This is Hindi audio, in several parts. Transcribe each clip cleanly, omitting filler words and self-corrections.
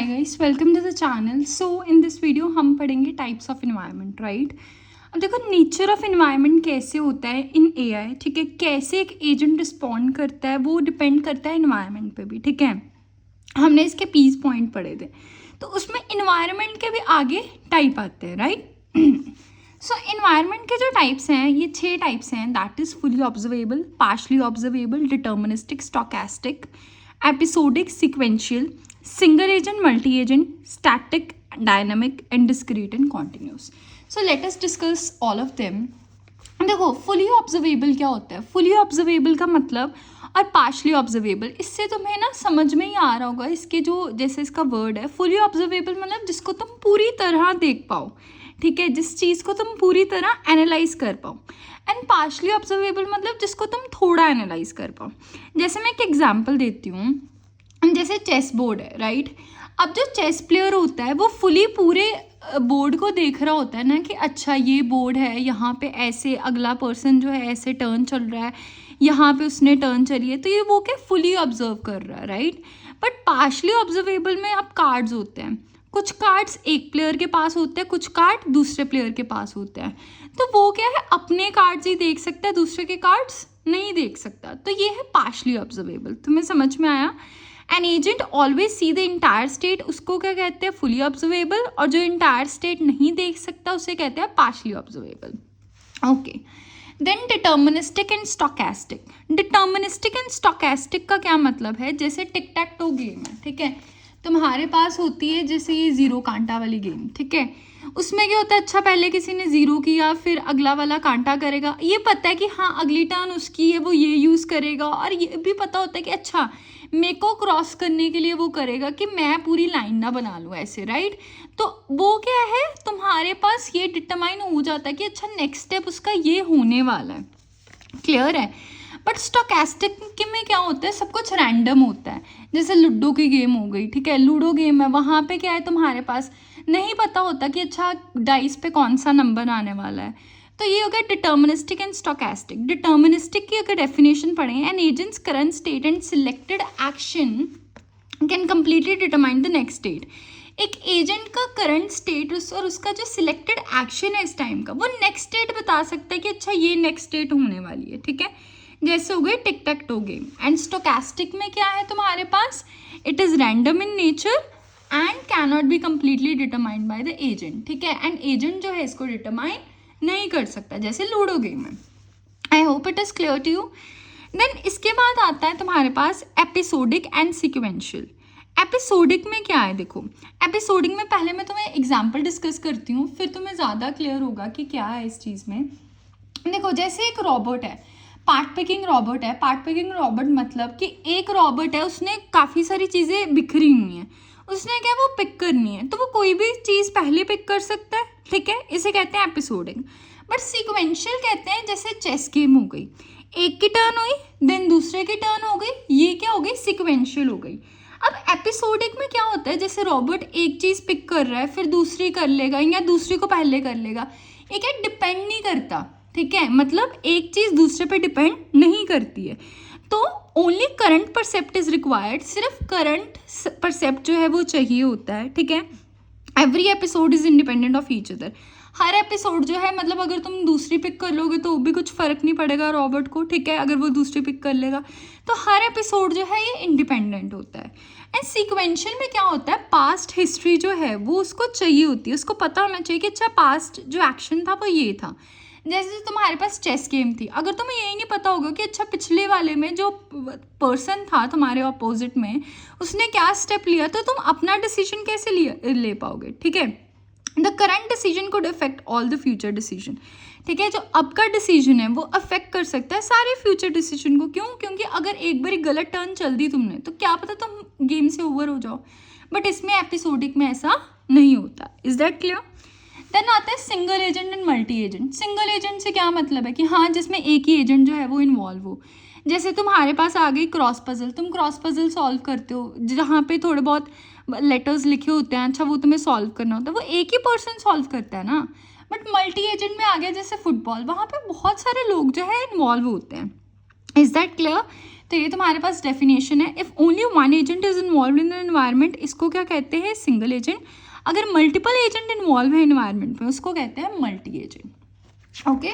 Hi guys, welcome to the channel. So in this video हम पढ़ेंगे टाइप्स ऑफ इन्वायरमेंट, राइट। अब देखो नेचर ऑफ इन्वायरमेंट कैसे होता है इन एआई, ठीक है। कैसे एक एजेंट रिस्पॉन्ड करता है वो डिपेंड करता है इन्वायरमेंट पे भी, ठीक है। हमने इसके पीस पॉइंट पढ़े थे, तो उसमें इन्वायरमेंट के भी आगे टाइप आते हैं, राइट। सो इन्वायरमेंट के जो टाइप्स हैं, ये 6 टाइप्स हैं। That is fully observable, partially observable, deterministic, stochastic, episodic, sequential, single agent, multi agent, static, dynamic and discrete and continuous. So let us discuss all of them. देखो फुली ऑब्जर्वेबल क्या होता है, फुली ऑब्जर्वेबल का मतलब, और पार्शली ऑब्जर्वेबल, इससे तुम्हें ना समझ में ही आ रहा होगा। इसके जो जैसे इसका वर्ड है फुली ऑब्जर्वेबल, मतलब जिसको तुम पूरी तरह देख पाओ, ठीक है, जिस चीज़ को तुम पूरी तरह एनालाइज कर पाओ। एंड पार्शली ऑब्जर्वेबल मतलब जिसको तुम थोड़ा एनालाइज कर पाओ। जैसे मैं एक एग्जांपल देती हूँ, जैसे चेस बोर्ड है, राइट। अब जो चेस प्लेयर होता है वो फुली पूरे बोर्ड को देख रहा होता है ना, कि अच्छा ये बोर्ड है, यहाँ पे ऐसे अगला पर्सन जो है ऐसे टर्न चल रहा है, यहाँ पे उसने टर्न चली है, तो ये वो क्या फुली ऑब्जर्व कर रहा है, राइट। बट पार्शली ऑब्जर्वेबल में अब कार्ड्स होते हैं, कुछ कार्ड्स एक प्लेयर के पास होते हैं, कुछ कार्ड दूसरे प्लेयर के पास होते हैं। तो वो क्या है, अपने कार्ड्स ही देख सकता है, दूसरे के कार्ड्स नहीं देख सकता। तो ये है पार्शली ऑब्जर्वेबल। तुम्हें समझ में आया। An agent always see the entire state, उसको क्या कहते हैं, फुली ऑब्जर्वेबल। और जो इंटायर स्टेट नहीं देख सकता उसे कहते हैं partially observable. Okay, then deterministic and stochastic. Deterministic and stochastic का क्या मतलब है, जैसे टिक टैक टो गेम है, ठीक है। तुम्हारे पास होती है जैसे ये 0 कांटा वाली गेम, ठीक है। उसमें क्या होता है, अच्छा पहले किसी ने 0 किया, फिर अगला वाला कांटा करेगा। ये पता है कि हाँ अगली टर्न उसकी है, वो ये यूज़ करेगा। और ये भी पता होता है कि अच्छा मेरे को क्रॉस करने के लिए वो करेगा कि मैं पूरी लाइन ना बना लूँ ऐसे, राइट। तो वो क्या है, तुम्हारे पास ये डिटरमाइन हो जाता है कि अच्छा नेक्स्ट स्टेप उसका ये होने वाला है। क्लियर है। बट स्टोकेस्टिक में क्या होता है, सब कुछ रैंडम होता है। जैसे लूडो की गेम हो गई, ठीक है, लूडो गेम है, वहाँ पे क्या है, तुम्हारे पास नहीं पता होता कि अच्छा डाइस पे कौन सा नंबर आने वाला है। तो ये हो गया डिटर्मिनिस्टिक एंड स्टोकेस्टिक। डिटर्मिनिस्टिक की अगर डेफिनेशन पढ़ें, an agent's current state and selected action can completely determine the next state. एक एजेंट का करंट स्टेटस और उसका जो सिलेक्टेड एक्शन है इस टाइम का, वो नेक्स्ट स्टेट बता सकता है कि अच्छा ये नेक्स्ट स्टेट होने वाली है, ठीक है। जैसे हो गए tic tac toe game. And stochastic में क्या है तुम्हारे पास, it is random in nature and can not be completely determined by the agent, ठीक है। एंड एजेंट जो है इसको डिटरमाइन नहीं कर सकता, जैसे लूडो गेम है। I hope it is clear to you. Then इसके बाद आता है तुम्हारे पास एपिसोडिक एंड सिक्वेंशियल। एपिसोडिक में क्या है, देखो एपिसोडिक में पहले मैं तुम्हें एग्जाम्पल डिस्कस करती हूँ, फिर तुम्हें ज़्यादा क्लियर होगा कि क्या है इस चीज़ में। देखो जैसे एक रॉबोट है, पार्ट पिकिंग रॉबोट है। पार्ट पिकिंग रॉबोट मतलब कि एक रॉबोट है, उसने काफ़ी सारी चीज़ें बिखरी हुई हैं, उसने क्या वो पिक करनी है, तो वो कोई भी चीज़ पहले पिक कर सकता है, ठीक है। इसे कहते हैं एपिसोडिक। बट सीक्वेंशियल कहते हैं, जैसे चेस गेम हो गई, एक की टर्न हुई, देन दूसरे की टर्न हो गई, ये क्या हो गई, सीक्वेंशियल हो गई। अब एपिसोडिक में क्या होता है, जैसे रॉबोट एक चीज़ पिक कर रहा है, फिर दूसरी कर लेगा या दूसरी को पहले कर लेगा, ये क्या डिपेंड नहीं करता, ठीक है। मतलब एक चीज़ दूसरे पे डिपेंड नहीं करती है। तो ओनली करंट परसेप्ट इज रिक्वायर्ड, सिर्फ करंट परसेप्ट जो है वो चाहिए होता है, ठीक है। Every episode is independent of each other. Her episode जो है, मतलब अगर तुम दूसरी पिक कर लोगे तो भी कुछ फ़र्क नहीं पड़ेगा रॉबर्ट को, ठीक है, अगर वो दूसरी पिक कर लेगा। तो हर एपिसोड जो है ये इंडिपेंडेंट होता है। एंड सीक्वेंशियल में क्या होता है, पास्ट हिस्ट्री जो है वो उसको चाहिए होती है, उसको पता होना चाहिए कि अच्छा पास्ट जो एक्शन था वो ये था। जैसे तुम्हारे पास चेस गेम थी, अगर तुम्हें यही नहीं पता होगा कि अच्छा पिछले वाले में जो पर्सन था तुम्हारे अपोजिट में, उसने क्या स्टेप लिया, तो तुम अपना डिसीजन कैसे ले पाओगे, ठीक है। The current decision could affect all the future decision, ठीक है। जो अब का डिसीजन है वो अफेक्ट कर सकता है सारे फ्यूचर डिसीजन को। क्यों, क्योंकि अगर एक बार गलत टर्न चल दी तुमने तो क्या पता तुम गेम से ओवर हो जाओ। बट इसमें एपिसोडिक में ऐसा नहीं होता। Is that clear. देन आता है single agent and multi agent. Single agent से क्या मतलब है कि हाँ जिसमें एक ही एजेंट जो है वो इन्वॉल्व हो। जैसे तुम्हारे पास आ गई क्रॉस पजल, तुम क्रॉस पजल सॉल्व करते हो, जहाँ पे थोड़े बहुत लेटर्स लिखे होते हैं, अच्छा वो तुम्हें सॉल्व करना होता है, वो एक ही पर्सन सॉल्व करता है ना। बट मल्टी एजेंट में आ गया जैसे फुटबॉल, वहाँ पे बहुत सारे लोग जो है इन्वॉल्व होते हैं। Is that clear. तो ये तुम्हारे पास डेफिनेशन है. If only one agent is involve in the environment, इसको क्या कहते हैं? Single agent. अगर मल्टीपल एजेंट इन्वॉल्व है एनवायरनमेंट में, उसको कहते हैं मल्टी एजेंट. ओके,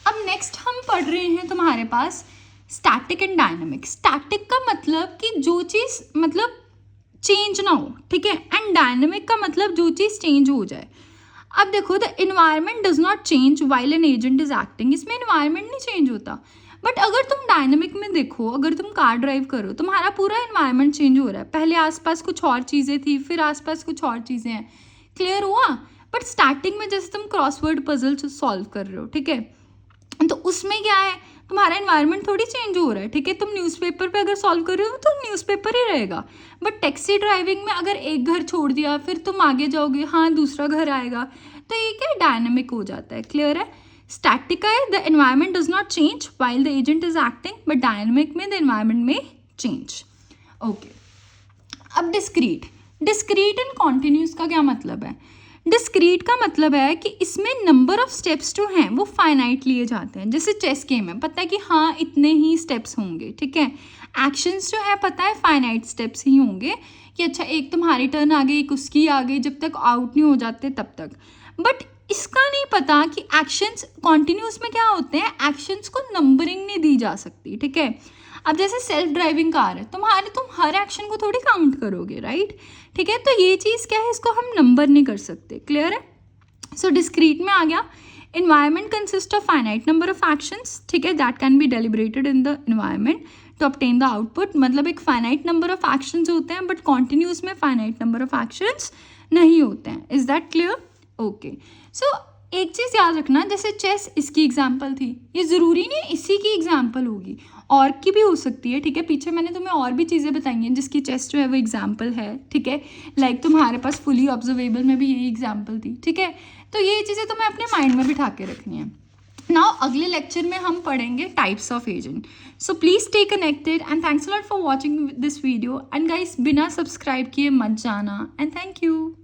अब नेक्स्ट हम पढ़ रहे हैं तुम्हारे पास स्टैटिक एंड डायनामिक. स्टैटिक का मतलब कि जो चीज़ मतलब चेंज ना हो, ठीक है, एंड डायनामिक का मतलब जो चीज़ चेंज हो जाए. अब देखो, the environment does not change while an agent is acting. इसमें इन्वायरमेंट नहीं चेंज होता. बट अगर तुम डायनामिक में देखो, अगर तुम कार ड्राइव करो, तुम्हारा पूरा इन्वायरमेंट चेंज हो रहा है. पहले आसपास कुछ और चीज़ें थी, फिर आसपास कुछ और चीज़ें हैं. क्लियर हुआ? बट स्टार्टिंग में जैसे तुम क्रॉसवर्ड पजल सॉल्व कर रहे हो, ठीक है, तो उसमें क्या है, तुम्हारा इन्वायरमेंट थोड़ी चेंज हो रहा है. ठीक है, तुम न्यूज़पेपर पे अगर सॉल्व कर रहे हो तो न्यूज़पेपर ही रहेगा. बट टैक्सी ड्राइविंग में अगर एक घर छोड़ दिया, फिर तुम आगे जाओगे, हाँ दूसरा घर आएगा, तो ये क्या डायनामिक हो जाता है. क्लियर है? स्टैटिक है, the environment does not change while the agent is acting, but dynamic में द एनवायरमेंट में चेंज. ओके, अब डिस्क्रीट. डिस्क्रीट एंड कॉन्टिन्यूस का क्या मतलब है? डिस्क्रीट का मतलब है कि इसमें नंबर ऑफ स्टेप्स जो हैं वो फाइनाइट लिए जाते हैं. जैसे चेस गेम है, पता है कि हाँ इतने ही स्टेप्स होंगे, ठीक है. एक्शंस जो है पता है फाइनाइट स्टेप्स ही होंगे, कि अच्छा एक तुम्हारी टर्न आ गई, एक उसकी आ गई, जब तक आउट नहीं हो जाते तब तक. बट इसका नहीं पता कि एक्शंस कॉन्टिन्यूस में क्या होते हैं. एक्शंस को नंबरिंग नहीं दी जा सकती, ठीक है. अब जैसे सेल्फ ड्राइविंग कार है, तुम हर एक्शन को थोड़ी काउंट करोगे, राइट, ठीक है. तो ये चीज़ क्या है, इसको हम नंबर नहीं कर सकते. क्लियर है? सो डिस्क्रीट में आ गया, environment consist of finite number of actions, ठीक है, that can be deliberated in the environment to obtain the output. मतलब एक फाइनाइट नंबर ऑफ एक्शंस होते हैं, बट कॉन्टिन्यूस में फाइनाइट नंबर ऑफ एक्शंस नहीं होते हैं. Is that clear? Okay, so एक चीज़ याद रखना, जैसे चेस इसकी एग्जाम्पल थी, ये ज़रूरी नहीं इसी की एग्जाम्पल होगी, और की भी हो सकती है, ठीक है. पीछे मैंने तुम्हें और भी चीज़ें बताई हैं जिसकी चेस जो है वो एग्जाम्पल है, ठीक है. लाइक तुम्हारे पास फुली ऑब्जर्वेबल में भी यही एग्जाम्पल थी, ठीक है. तो ये चीज़ें तुम्हें अपने माइंड में बिठा के रखनी है. नाउ अगले लेक्चर में हम पढ़ेंगे types of agent. So please stay connected and thanks a lot for watching this video. And guys, बिना सब्सक्राइब किए मत जाना. And thank you.